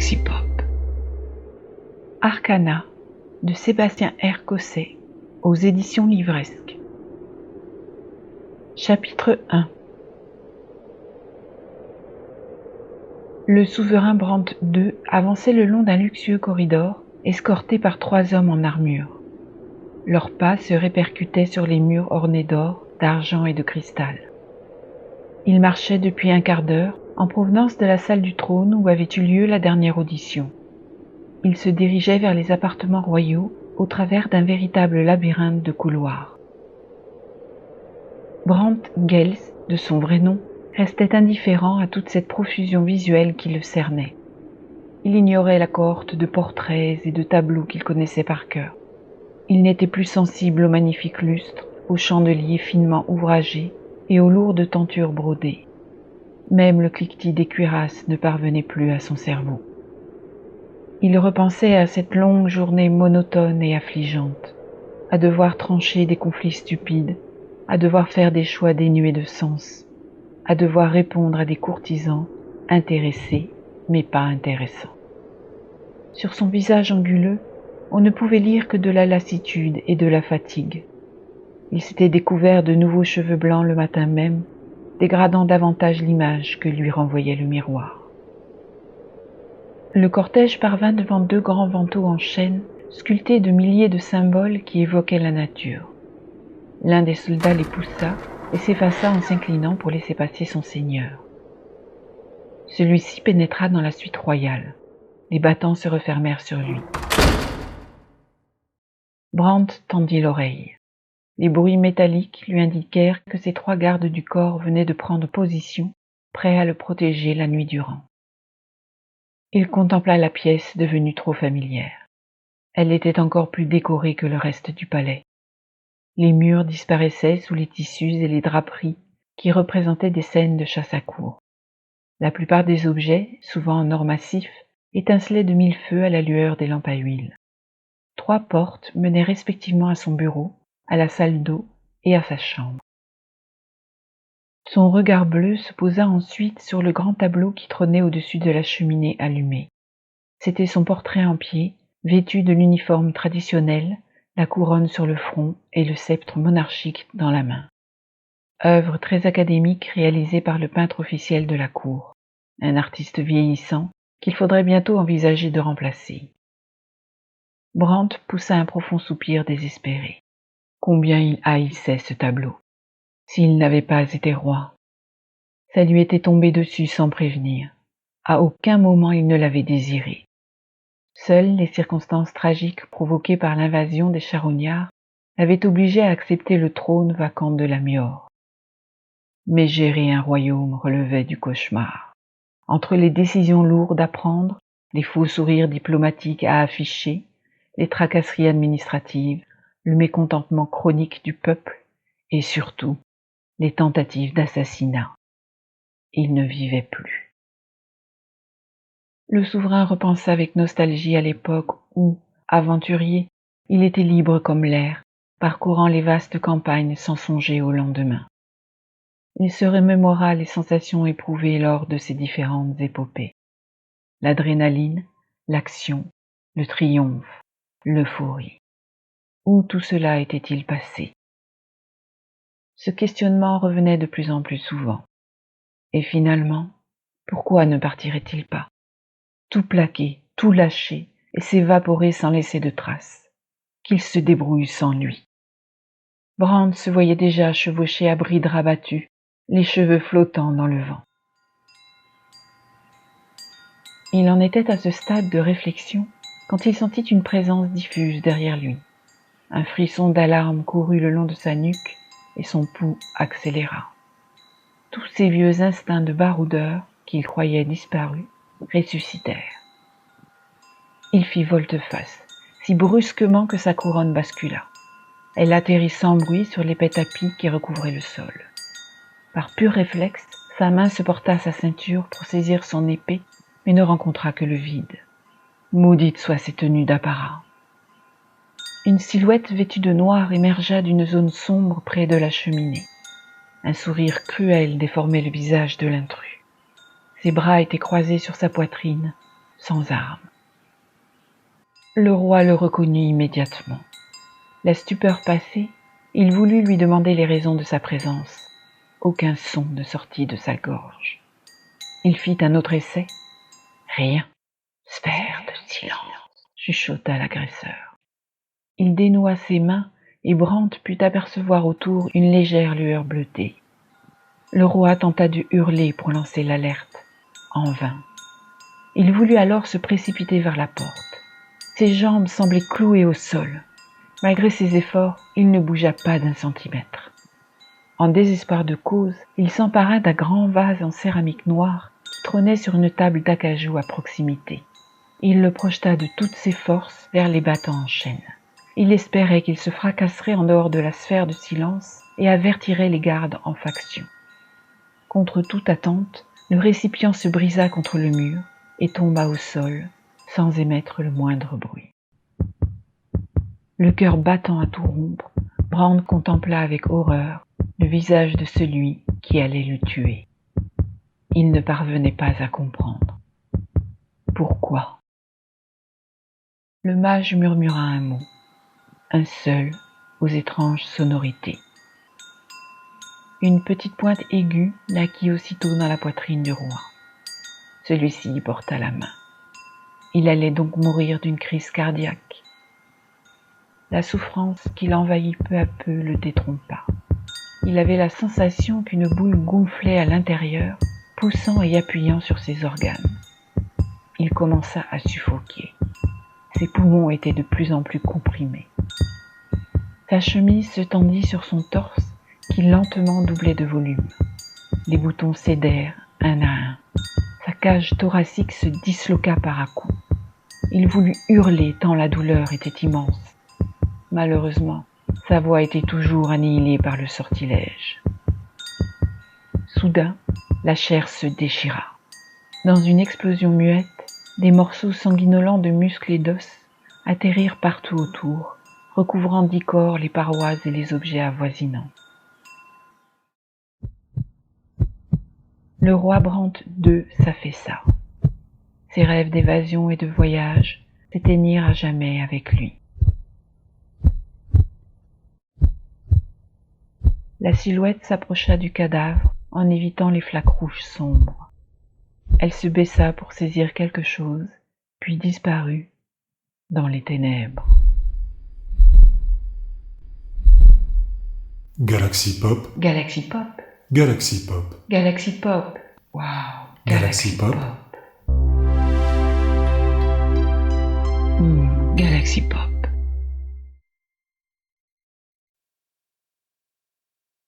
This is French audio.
sexy pop. Arcana de Sébastien R. Cosset aux éditions Livresque. Chapitre 1. Le souverain Brandt II avançait le long d'un luxueux corridor, escorté par 3 hommes en armure. Leurs pas se répercutaient sur les murs ornés d'or, d'argent et de cristal. Ils marchaient depuis un quart d'heure en provenance de la salle du trône où avait eu lieu la dernière audition. Ils se dirigeaient vers les appartements royaux au travers d'un véritable labyrinthe de couloirs. Brandt Gels, de son vrai nom, restait indifférent à toute cette profusion visuelle qui le cernait. Il ignorait la cohorte de portraits et de tableaux qu'il connaissait par cœur. Il n'était plus sensible aux magnifiques lustres, aux chandeliers finement ouvragés et aux lourdes tentures brodées. Même le cliquetis des cuirasses ne parvenait plus à son cerveau. Il repensait à cette longue journée monotone et affligeante, à devoir trancher des conflits stupides, à devoir faire des choix dénués de sens, à devoir répondre à des courtisans intéressés mais pas intéressants. Sur son visage anguleux, on ne pouvait lire que de la lassitude et de la fatigue. Il s'était découvert de nouveaux cheveux blancs le matin même, dégradant davantage l'image que lui renvoyait le miroir. Le cortège parvint devant 2 grands vantaux en chêne, sculptés de milliers de symboles qui évoquaient la nature. L'un des soldats les poussa et s'effaça en s'inclinant pour laisser passer son seigneur. Celui-ci pénétra dans la suite royale. Les battants se refermèrent sur lui. Brandt tendit l'oreille. Les bruits métalliques lui indiquèrent que ses 3 gardes du corps venaient de prendre position, prêts à le protéger la nuit durant. Il contempla la pièce devenue trop familière. Elle était encore plus décorée que le reste du palais. Les murs disparaissaient sous les tissus et les draperies qui représentaient des scènes de chasse à courre. La plupart des objets, souvent en or massif, étincelaient de 1000 feux à la lueur des lampes à huile. 3 portes menaient respectivement à son bureau, à la salle d'eau et à sa chambre. Son regard bleu se posa ensuite sur le grand tableau qui trônait au-dessus de la cheminée allumée. C'était son portrait en pied, vêtu de l'uniforme traditionnel, la couronne sur le front et le sceptre monarchique dans la main. Œuvre très académique réalisée par le peintre officiel de la cour, un artiste vieillissant qu'il faudrait bientôt envisager de remplacer. Brandt poussa un profond soupir désespéré. Combien il haïssait ce tableau. S'il n'avait pas été roi, ça lui était tombé dessus sans prévenir. À aucun moment il ne l'avait désiré. Seules les circonstances tragiques provoquées par l'invasion des charognards l'avaient obligé à accepter le trône vacant de la Miore. Mais gérer un royaume relevait du cauchemar. Entre les décisions lourdes à prendre, les faux sourires diplomatiques à afficher, les tracasseries administratives, le mécontentement chronique du peuple et surtout les tentatives d'assassinat. Il ne vivait plus. Le souverain repensa avec nostalgie à l'époque où, aventurier, il était libre comme l'air, parcourant les vastes campagnes sans songer au lendemain. Il se remémora les sensations éprouvées lors de ces différentes épopées. L'adrénaline, l'action, le triomphe, l'euphorie. Où tout cela était-il passé? Ce questionnement revenait de plus en plus souvent. Et finalement, pourquoi ne partirait-il pas? Tout plaquer, tout lâcher et s'évaporer sans laisser de traces. Qu'il se débrouille sans lui. Brandt se voyait déjà chevaucher à bride rabattue, les cheveux flottants dans le vent. Il en était à ce stade de réflexion quand il sentit une présence diffuse derrière lui. Un frisson d'alarme courut le long de sa nuque et son pouls accéléra. Tous ces vieux instincts de baroudeur qu'il croyait disparus ressuscitèrent. Il fit volte-face, si brusquement que sa couronne bascula. Elle atterrit sans bruit sur l'épais tapis qui recouvrait le sol. Par pur réflexe, sa main se porta à sa ceinture pour saisir son épée, mais ne rencontra que le vide. Maudites soient ces tenues d'apparat. Une silhouette vêtue de noir émergea d'une zone sombre près de la cheminée. Un sourire cruel déformait le visage de l'intrus. Ses bras étaient croisés sur sa poitrine, sans armes. Le roi le reconnut immédiatement. La stupeur passée, il voulut lui demander les raisons de sa présence. Aucun son ne sortit de sa gorge. Il fit un autre essai. Rien. Sphère de silence, chuchota l'agresseur. Il dénoua ses mains et Brandt put apercevoir autour une légère lueur bleutée. Le roi tenta de hurler pour lancer l'alerte. En vain. Il voulut alors se précipiter vers la porte. Ses jambes semblaient clouées au sol. Malgré ses efforts, il ne bougea pas d'un centimètre. En désespoir de cause, il s'empara d'un grand vase en céramique noire qui trônait sur une table d'acajou à proximité. Il le projeta de toutes ses forces vers les battants en chaîne. Il espérait qu'il se fracasserait en dehors de la sphère de silence et avertirait les gardes en faction. Contre toute attente, le récipient se brisa contre le mur et tomba au sol, sans émettre le moindre bruit. Le cœur battant à tout rompre, Brandt contempla avec horreur le visage de celui qui allait le tuer. Il ne parvenait pas à comprendre. Pourquoi ? Le mage murmura un mot, un seul, aux étranges sonorités. Une petite pointe aiguë naquit aussitôt dans la poitrine du roi. Celui-ci y porta la main. Il allait donc mourir d'une crise cardiaque. La souffrance qui l'envahit peu à peu le détrompa. Il avait la sensation qu'une boule gonflait à l'intérieur, poussant et appuyant sur ses organes. Il commença à suffoquer. Ses poumons étaient de plus en plus comprimés. Sa chemise se tendit sur son torse qui lentement doublait de volume. Les boutons cédèrent un à un. Sa cage thoracique se disloqua par à-coups. Il voulut hurler tant la douleur était immense. Malheureusement, sa voix était toujours annihilée par le sortilège. Soudain, la chair se déchira. Dans une explosion muette, des morceaux sanguinolents de muscles et d'os atterrirent partout autour, recouvrant d'ichor les parois et les objets avoisinants. Le roi Brandt II s'affaissa. Ses rêves d'évasion et de voyage s'éteignirent à jamais avec lui. La silhouette s'approcha du cadavre en évitant les flaques rouges sombres. Elle se baissa pour saisir quelque chose, puis disparut dans les ténèbres. Galaxy Pop. Galaxy Pop. Galaxy Pop. Galaxy Pop. Wow. Galaxy Pop. Galaxy Pop.